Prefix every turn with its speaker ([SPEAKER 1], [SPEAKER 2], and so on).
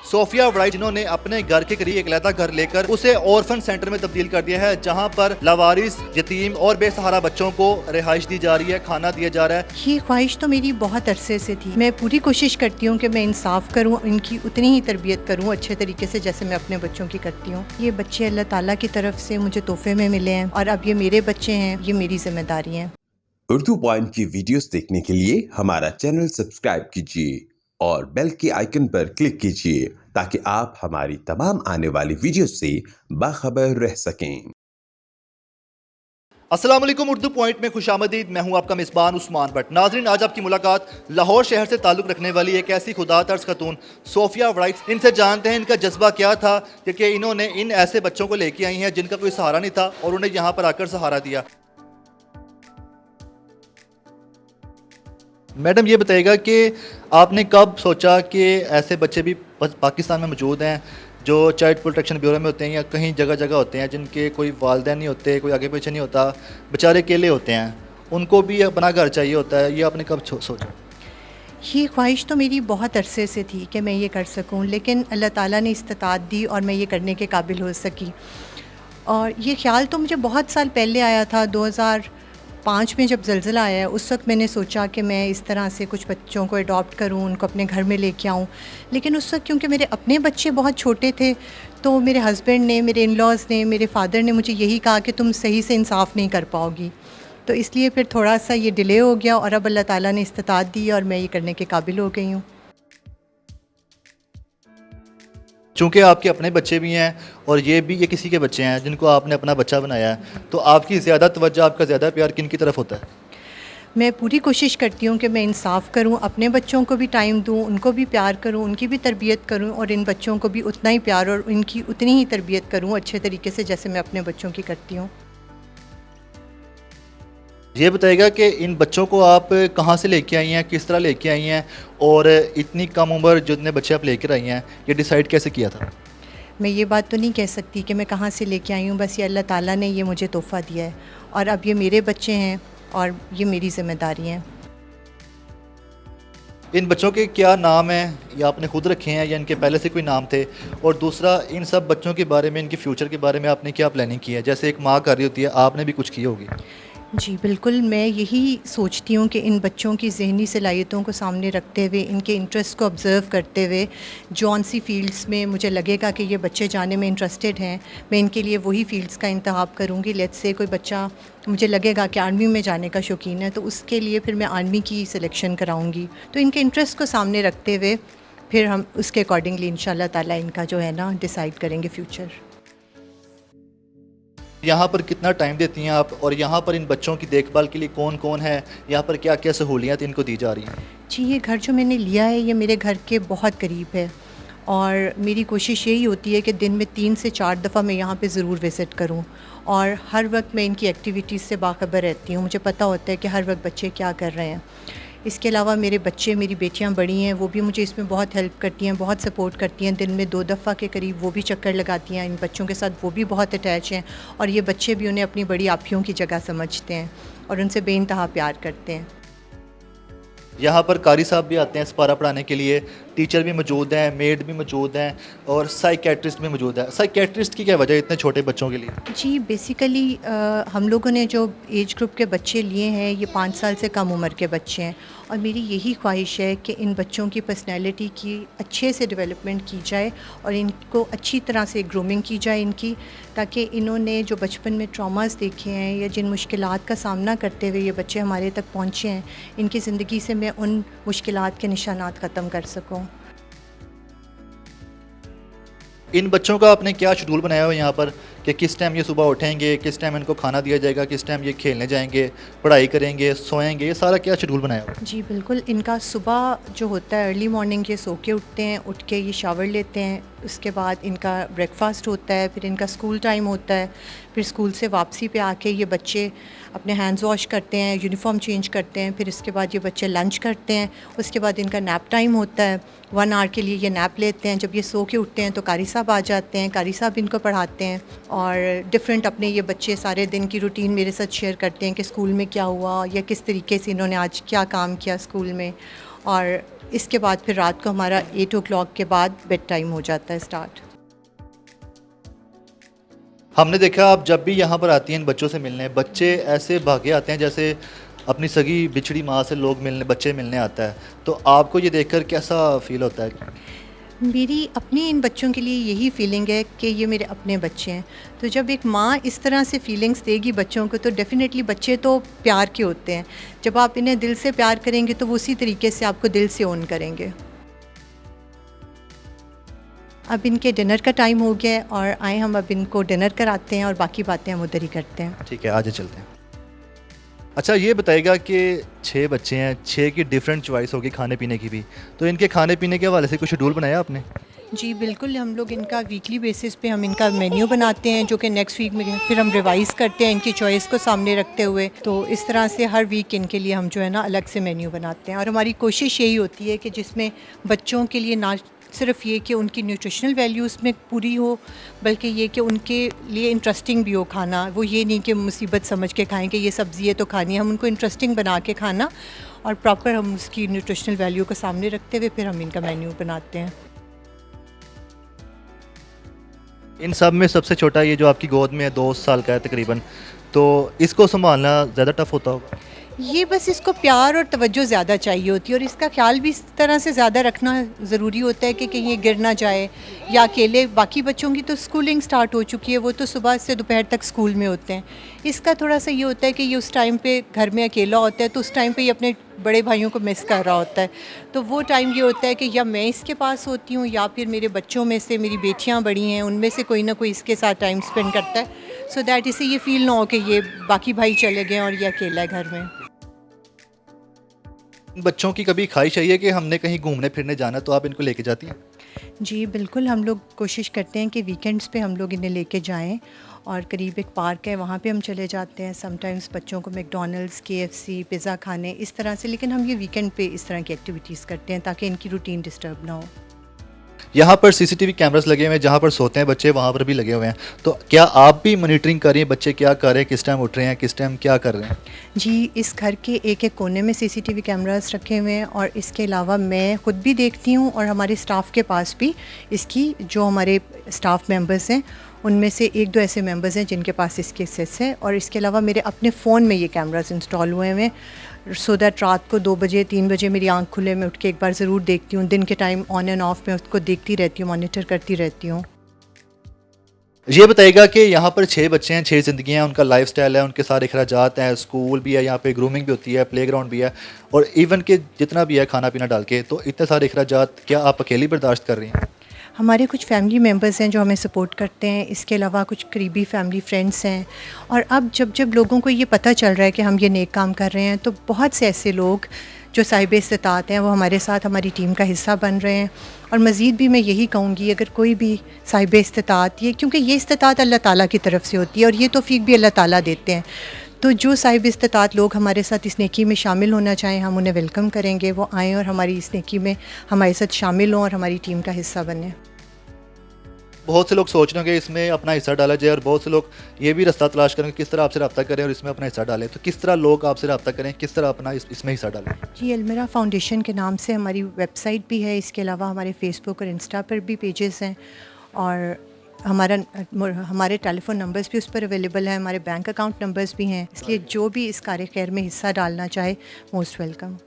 [SPEAKER 1] Sophia वराइट जिन्होंने अपने घर के करीब एक अलहदा घर लेकर उसे ऑर्फन सेंटर में तब्दील कर दिया है, जहां पर लावारिस, यतीम और बेसहारा बच्चों को रिहाइश दी जा रही है, खाना दिया जा रहा है।
[SPEAKER 2] ये ख्वाहिश तो मेरी बहुत अरसे से थी। मैं पूरी कोशिश करती हूँ कि मैं इंसाफ करूँ, इनकी उतनी ही तरबियत करूँ अच्छे तरीके से जैसे मैं अपने बच्चों की करती हूँ। ये बच्चे अल्लाह ताला की तरफ से मुझे तोहफे में मिले हैं और अब ये मेरे बच्चे हैं, ये मेरी जिम्मेदारी है।
[SPEAKER 3] उर्दू पॉइंट की वीडियोस देखने के लिए हमारा चैनल सब्सक्राइब कीजिए और बेल के आइकन पर क्लिक कीजिए ताकि आप हमारी तमाम आने वाली वीडियोस से बाखबर रह सकें।
[SPEAKER 1] अस्सलाम वालेकुम, उर्दू पॉइंट में खुशामदीद। मैं हूं आपका मेज़बान उस्मान भट्ट। नाज़रीन, आज आपकी मुलाकात लाहौर शहर से ताल्लुक़ रखने वाली एक ऐसी खुदा तर्ज खतून सोफिया वराइट। इनसे जानते हैं इनका जज्बा क्या था कि इन्होंने इन ऐसे बच्चों को लेके आई हैं जिनका कोई सहारा नहीं था और उन्हें यहाँ पर आकर सहारा दिया। मैडम, ये बताइएगा कि आपने कब सोचा कि ऐसे बच्चे भी पाकिस्तान में मौजूद हैं जो चाइल्ड प्रोटेक्शन ब्यूरो में होते हैं या कहीं जगह जगह होते हैं, जिनके कोई वालिदैन नहीं होते, कोई आगे पीछे नहीं होता, बेचारे अकेले होते हैं, उनको भी अपना घर चाहिए होता है। ये आपने कब सोचा?
[SPEAKER 2] ये ख्वाहिश तो मेरी बहुत अरसे से थी कि मैं ये कर सकूं, लेकिन अल्लाह ताला ने इस्तिताअत दी और मैं ये करने के काबिल हो सकी। और ये ख्याल तो मुझे बहुत साल पहले आया था। 2005 में जब ज़लज़ला आया, उस वक्त मैंने सोचा कि मैं इस तरह से कुछ बच्चों को अडॉप्ट करूं, उनको अपने घर में लेके आऊं। लेकिन उस वक्त क्योंकि मेरे अपने बच्चे बहुत छोटे थे, तो मेरे हस्बैंड ने, मेरे इन-लॉज़ ने, मेरे फ़ादर ने मुझे यही कहा कि तुम सही से इंसाफ नहीं कर पाओगी। तो इसलिए फिर थोड़ा सा ये डिले हो गया और अब अल्लाह ताला ने इस्तिताअत दी और मैं ये करने के काबिल हो गई हूँ।
[SPEAKER 1] चूँकि आपके अपने बच्चे भी हैं और ये किसी के बच्चे हैं जिनको आपने अपना बच्चा बनाया है, तो आपकी ज़्यादा तवज्जो, आपका ज़्यादा प्यार किन की तरफ होता है?
[SPEAKER 2] मैं पूरी कोशिश करती हूँ कि मैं इंसाफ करूँ, अपने बच्चों को भी टाइम दूँ, उनको भी प्यार करूँ, उनकी भी तरबियत करूँ और इन बच्चों को भी उतना ही प्यार और इनकी उतनी ही तरबियत करूँ अच्छे तरीके से जैसे मैं अपने बच्चों की करती हूँ।
[SPEAKER 1] ये बताइएगा कि इन बच्चों को आप कहाँ से लेके आई हैं, किस तरह लेके आई हैं और इतनी कम उम्र जितने बच्चे आप लेकर आई हैं, ये डिसाइड कैसे किया था?
[SPEAKER 2] मैं ये बात तो नहीं कह सकती कि मैं कहाँ से लेके आई हूँ, बस ये अल्लाह ताला ने ये मुझे तोहफ़ा दिया है और अब ये मेरे बच्चे हैं और ये मेरी ज़िम्मेदारी है।
[SPEAKER 1] इन बच्चों के क्या नाम हैं, या आपने खुद रखे हैं या इनके पहले से कोई नाम थे? और दूसरा, इन सब बच्चों के बारे में, इनके फ्यूचर के बारे में आपने क्या प्लानिंग की है? जैसे एक माँ कर रही होती है, आपने भी कुछ की होगी।
[SPEAKER 2] जी बिल्कुल, मैं यही सोचती हूँ कि इन बच्चों की ज़हनी सलाहियतों को सामने रखते हुए, इनके इंटरेस्ट को ऑब्ज़र्व करते हुए, जौन सी फ़ील्ड्स में मुझे लगेगा कि ये बच्चे जाने में इंटरेस्टेड हैं, मैं इनके लिए वही फ़ील्ड्स का इंतखाब करूँगी। लेट्स से कोई बच्चा मुझे लगेगा कि आर्मी में जाने का शौकीन है, तो उसके लिए फिर मैं आर्मी की सिलेक्शन कराऊँगी। तो इनके इंटरेस्ट को सामने रखते हुए फिर हम उसके अकॉर्डिंगली इंशाअल्लाह ताला इनका जो है ना डिसाइड करेंगे फ्यूचर।
[SPEAKER 1] यहाँ पर कितना टाइम देती हैं आप, और यहाँ पर इन बच्चों की देखभाल के लिए कौन कौन है, यहाँ पर क्या क्या सहूलियत इनको दी जा रही हैं?
[SPEAKER 2] जी, ये घर जो मैंने लिया है ये मेरे घर के बहुत करीब है और मेरी कोशिश यही होती है कि दिन में 3 से 4 दफ़ा मैं यहाँ पे ज़रूर विज़िट करूँ और हर वक्त मैं इनकी एक्टिविटीज़ से बाखबर रहती हूँ। मुझे पता होता है कि हर वक्त बच्चे क्या कर रहे हैं। इसके अलावा मेरे बच्चे, मेरी बेटियाँ बड़ी हैं, वो भी मुझे इसमें बहुत हेल्प करती हैं, बहुत सपोर्ट करती हैं। दिन में 2 दफ़ा के करीब वो भी चक्कर लगाती हैं। इन बच्चों के साथ वो भी बहुत अटैच हैं और ये बच्चे भी उन्हें अपनी बड़ी आपियों की जगह समझते हैं और उनसे बेइंतहा प्यार करते हैं।
[SPEAKER 1] यहाँ पर कारी साहब भी आते हैं सिपारा पढ़ाने के लिए, टीचर भी मौजूद हैं, मेड भी मौजूद हैं और साइकेट्रिस्ट भी मौजूद है। साइकेट्रिस्ट की क्या वजह है इतने छोटे बच्चों के लिए?
[SPEAKER 2] जी, बेसिकली हम लोगों ने जो एज ग्रुप के बच्चे लिए हैं ये 5 साल से कम उम्र के बच्चे हैं और मेरी यही ख्वाहिश है कि इन बच्चों की पर्सनैलिटी की अच्छे से डेवलपमेंट की जाए और इनको अच्छी तरह से ग्रूमिंग की जाए इनकी, ताकि इन्होंने जो बचपन में ट्रॉमास देखे हैं या जिन मुश्किलात का सामना करते हुए ये बच्चे हमारे तक पहुँचे हैं, इनकी ज़िंदगी से मैं उन मुश्किलात के निशानात ख़त्म कर सकूँ।
[SPEAKER 1] इन बच्चों का आपने क्या शेड्यूल बनाया हुआ है यहाँ पर कि किस टाइम ये सुबह उठेंगे, किस टाइम इनको खाना दिया जाएगा, किस टाइम ये खेलने जाएंगे, पढ़ाई करेंगे, सोएंगे, ये सारा क्या शेड्यूल बनाया हुआ है?
[SPEAKER 2] जी बिल्कुल, इनका सुबह जो होता है अर्ली मॉर्निंग ये सो के उठते हैं, उठ के ये शावर लेते हैं, उसके बाद इनका ब्रेकफास्ट होता है, फिर इनका स्कूल टाइम होता है, फिर स्कूल से वापसी पे आके ये बच्चे अपने हैंड्स वॉश करते हैं, यूनिफॉर्म चेंज करते हैं, फिर इसके बाद ये बच्चे लंच करते हैं, उसके बाद इनका नैप टाइम होता है, 1 आवर के लिए ये नैप लेते हैं। जब ये सो के उठते हैं तो कारी साहब आ जाते हैं, कारी साहब इनको पढ़ाते हैं और डिफरेंट अपने ये बच्चे सारे दिन की रूटीन मेरे साथ शेयर करते हैं कि स्कूल में क्या हुआ या किस तरीके से इन्होंने आज क्या काम किया स्कूल में। और इसके बाद फिर रात को हमारा 8 ओ क्लॉक के बाद बेड टाइम हो जाता है स्टार्ट।
[SPEAKER 1] हमने देखा आप जब भी यहाँ पर आती हैं इन बच्चों से मिलने, बच्चे ऐसे भागे आते हैं जैसे अपनी सगी बिछड़ी माँ से लोग मिलने, बच्चे मिलने आता है। तो आपको ये देखकर कैसा फील होता है?
[SPEAKER 2] मेरी अपनी इन बच्चों के लिए यही फीलिंग है कि ये मेरे अपने बच्चे हैं। तो जब एक माँ इस तरह से फीलिंग्स देगी बच्चों को तो डेफ़िनेटली बच्चे तो प्यार के होते हैं। जब आप इन्हें दिल से प्यार करेंगे तो वो उसी तरीके से आपको दिल से ओन करेंगे। अब इनके डिनर का टाइम हो गया है और आए हम अब इनको डिनर कराते हैं और बाकी बातें हम उधर ही करते हैं।
[SPEAKER 1] ठीक है, आगे चलते हैं। अच्छा ये बताइएगा कि 6 बच्चे हैं, 6 की डिफरेंट चॉइस होगी खाने पीने की भी, तो इनके खाने पीने के हवाले से कुछ शेड्यूल बनाया आपने?
[SPEAKER 2] जी बिल्कुल, हम लोग इनका वीकली बेसिस पे हम इनका मेन्यू बनाते हैं जो कि नेक्स्ट वीक में फिर हम रिवाइज़ करते हैं इनकी चॉइस को सामने रखते हुए। तो इस तरह से हर वीक इनके लिए हम जो है ना अलग से मेन्यू बनाते हैं और हमारी कोशिश यही होती है कि जिसमें बच्चों के लिए ना सिर्फ ये कि उनकी न्यूट्रिशनल वैल्यूज़ में पूरी हो, बल्कि ये कि उनके लिए इंटरेस्टिंग भी हो खाना। वो ये नहीं कि मुसीबत समझ के खाएं कि ये सब्ज़ी है तो खानी है, हम उनको इंटरेस्टिंग बना के खाना और प्रॉपर हम उसकी न्यूट्रिशनल वैल्यू को सामने रखते हुए फिर हम इनका मेन्यू बनाते हैं।
[SPEAKER 1] इन सब में सबसे छोटा ये जो आपकी गोद में है 2 साल का है तकरीबन, तो इसको संभालना ज़्यादा टफ होता होगा?
[SPEAKER 2] ये बस इसको प्यार और तवज्जो ज़्यादा चाहिए होती है और इसका ख्याल भी इस तरह से ज़्यादा रखना ज़रूरी होता है कि कहीं ये गिर ना जाए या अकेले। बाकी बच्चों की तो स्कूलिंग स्टार्ट हो चुकी है, वो तो सुबह से दोपहर तक स्कूल में होते हैं। इसका थोड़ा सा ये होता है कि ये उस टाइम पे घर में अकेला होता है तो उस टाइम पे ये अपने बड़े भाइयों को मिस कर रहा होता है। तो वो टाइम ये होता है कि या मैं इसके पास होती हूँ या फिर मेरे बच्चों में से मेरी बेटियाँ बड़ी हैं उनमें से कोई ना कोई इसके साथ टाइम स्पेंड करता है, सो दैट इसे ये फील ना हो कि ये बाकी भाई चले गए और ये अकेला है घर में।
[SPEAKER 1] बच्चों की कभी ख्वाहिश है कि हमने कहीं घूमने फिरने जाना, तो आप इनको लेके जाती हैं?
[SPEAKER 2] जी बिल्कुल, हम लोग कोशिश करते हैं कि वीकेंड्स पे हम लोग इन्हें लेके जाएं और करीब एक पार्क है वहाँ पे हम चले जाते हैं। समटाइम्स बच्चों को मैकडॉनल्ड्स, केएफसी, पिज़्ज़ा खाने इस तरह से, लेकिन हम ये वीकेंड पे इस तरह की एक्टिविटीज़ करते हैं ताकि इनकी रूटीन डिस्टर्ब ना हो।
[SPEAKER 1] यहाँ पर सीसीटीवी कैमरास लगे हुए हैं, जहाँ पर सोते हैं बच्चे वहाँ पर भी लगे हुए हैं, तो क्या आप भी मॉनिटरिंग कर रही हैं बच्चे क्या कर रहे हैं, किस टाइम उठ रहे हैं, किस टाइम क्या कर रहे हैं?
[SPEAKER 2] जी, इस घर के एक-एक कोने में सीसीटीवी कैमरास रखे हुए हैं और इसके अलावा मैं ख़ुद भी देखती हूँ और हमारे स्टाफ के पास भी इसकी जो हमारे स्टाफ मेंबर्स हैं उनमें से 1-2 ऐसे मेंबर्स हैं जिनके पास इसके सेट्स हैं और इसके अलावा मेरे अपने फ़ोन में ये कैमरास इंस्टॉल हुए हैं सो दैट रात को 2 बजे 3 बजे मेरी आंख खुले मैं उठ के एक बार ज़रूर देखती हूँ। दिन के टाइम ऑन एंड ऑफ मैं उसको देखती रहती हूँ, मॉनिटर करती रहती हूँ।
[SPEAKER 1] ये बताइएगा कि यहाँ पर 6 बच्चे हैं, 6 ज़िंदगियाँ हैं, उनका लाइफस्टाइल है, उनके सारे अखराजात हैं, स्कूल भी है, यहाँ पे ग्रूमिंग भी होती है, प्लेग्राउंड भी है और इवन के जितना भी है खाना पीना डाल के, तो इतने सारे अखराजात क्या आप अकेली बर्दाश्त कर रही हैं?
[SPEAKER 2] हमारे कुछ फैमिली मेम्बर्स हैं जो हमें सपोर्ट करते हैं, इसके अलावा कुछ करीबी फैमिली फ्रेंड्स हैं और अब जब जब लोगों को ये पता चल रहा है कि हम ये नेक काम कर रहे हैं तो बहुत से ऐसे लोग जो साहिब इस्तिताअत हैं वो हमारे साथ हमारी टीम का हिस्सा बन रहे हैं। और मज़ीद भी मैं यही कहूँगी, अगर कोई भी साहिब इस्तिताअत, ये क्योंकि ये इस्तिताअत अल्लाह ताला की तरफ से होती है और ये तौफ़ीक भी अल्लाह ताला देते हैं, तो जो साहिब इस्तिताअत लोग हमारे साथ इस नेकी में शामिल होना चाहें हम उन्हें वेलकम करेंगे, वो आएँ और हमारी इस नेकी में हमारे साथ शामिल हों और हमारी टीम का हिस्सा बनें।
[SPEAKER 1] बहुत से लोग सोच रहे होंगे इसमें अपना हिस्सा डाला जाए और बहुत से लोग ये भी रास्ता तलाश करेंगे किस तरह आपसे रब्ता करें और इसमें अपना हिस्सा डालें, तो किस तरह लोग आपसे रब्ता करें, किस तरह अपना इसमें हिस्सा डालें? जी,
[SPEAKER 2] अलमिरा फाउंडेशन के नाम से हमारी वेबसाइट भी है, इसके अलावा हमारे फेसबुक और इंस्टा पर भी पेजेस हैं और हमारे टेलीफोन नंबर्स भी उस पर अवेलेबल हैं, हमारे बैंक अकाउंट नंबर्स भी हैं, इसलिए जो भी इस कार्य खैर में हिस्सा डालना चाहे मोस्ट वेलकम।